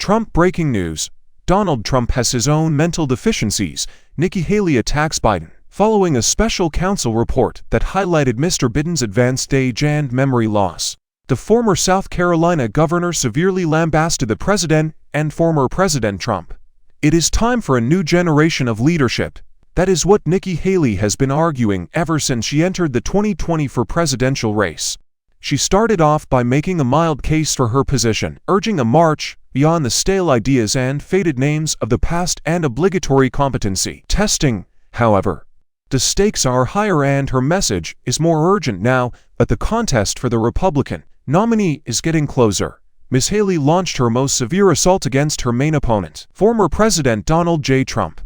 Trump breaking news. Donald Trump has his own mental deficiencies. Nikki Haley attacks Biden. Following a special counsel report that highlighted Mr. Biden's advanced age and memory loss, the former South Carolina governor severely lambasted the president and former President Trump. It is time for a new generation of leadership. That is what Nikki Haley has been arguing ever since she entered the 2024 presidential race. She started off by making a mild case for her position, urging a march beyond the stale ideas and faded names of the past and obligatory competency testing. However, the stakes are higher and her message is more urgent now that the contest for the Republican nominee is getting closer. Ms. Haley launched her most severe assault against her main opponent, former President Donald J. Trump,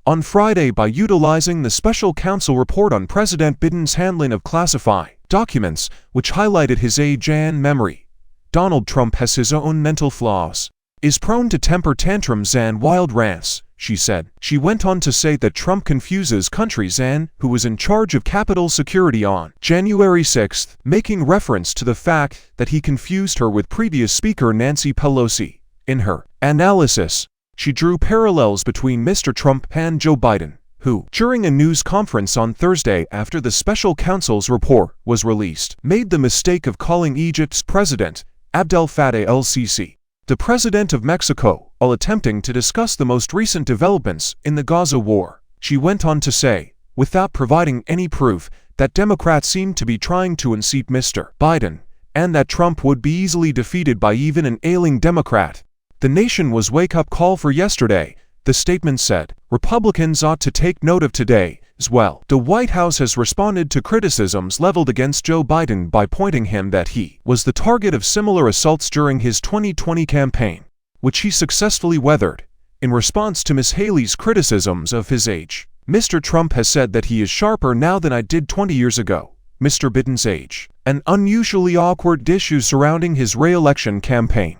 on Friday by utilizing the special counsel report on President Biden's handling of classified documents, which highlighted his age and memory. Donald Trump has his own mental flaws, is prone to temper tantrums and wild rants, she said. She went on to say that Trump confuses countries and who was in charge of Capitol security on January 6, making reference to the fact that he confused her with previous Speaker Nancy Pelosi. In her analysis, she drew parallels between Mr. Trump and Joe Biden, who, during a news conference on Thursday after the special counsel's report was released, made the mistake of calling Egypt's president, Abdel Fattah el-Sisi, the president of Mexico, while attempting to discuss the most recent developments in the Gaza war. She went on to say, without providing any proof, that Democrats seemed to be trying to unseat Mr. Biden, and that Trump would be easily defeated by even an ailing Democrat. The nation was wake-up call for yesterday, the statement said. Republicans ought to take note of today as well. The White House has responded to criticisms leveled against Joe Biden by pointing him that he was the target of similar assaults during his 2020 campaign, which he successfully weathered. In response to Ms. Haley's criticisms of his age, Mr. Trump has said that he is sharper now than I did 20 years ago. Mr. Biden's age, an unusually awkward issue surrounding his re-election campaign,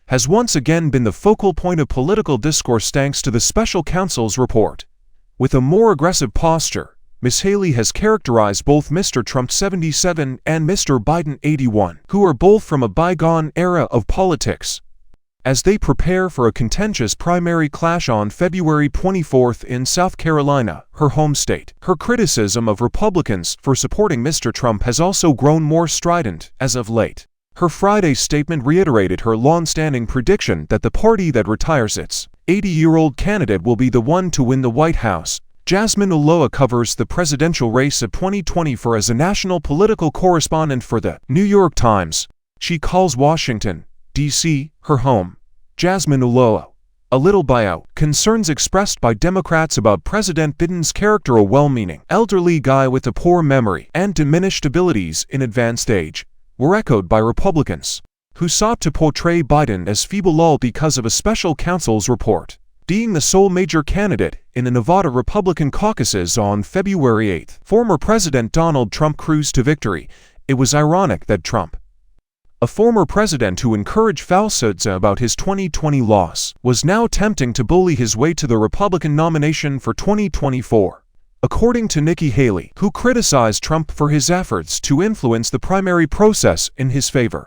has once again been the focal point of political discourse thanks to the special counsel's report. With a more aggressive posture, Ms. Haley has characterized both Mr. Trump 77 and Mr. Biden 81, who are both from a bygone era of politics, as they prepare for a contentious primary clash on February 24 in South Carolina, her home state. Her criticism of Republicans for supporting Mr. Trump has also grown more strident as of late. Her Friday statement reiterated her long-standing prediction that the party that retires its 80-year-old candidate will be the one to win the White House. Jasmine Ulloa covers the presidential race of 2024 as a national political correspondent for the New York Times. She calls Washington, D.C., her home. Jasmine Ulloa. A little bio. Concerns expressed by Democrats about President Biden's character, a well-meaning, elderly guy with a poor memory and diminished abilities in advanced age, were echoed by Republicans, who sought to portray Biden as feeble because of a special counsel's report. Being the sole major candidate in the Nevada Republican caucuses on February 8, former President Donald Trump cruised to victory. It was ironic that Trump, a former president who encouraged falsehoods about his 2020 loss, was now attempting to bully his way to the Republican nomination for 2024. According to Nikki Haley, who criticized Trump for his efforts to influence the primary process in his favor.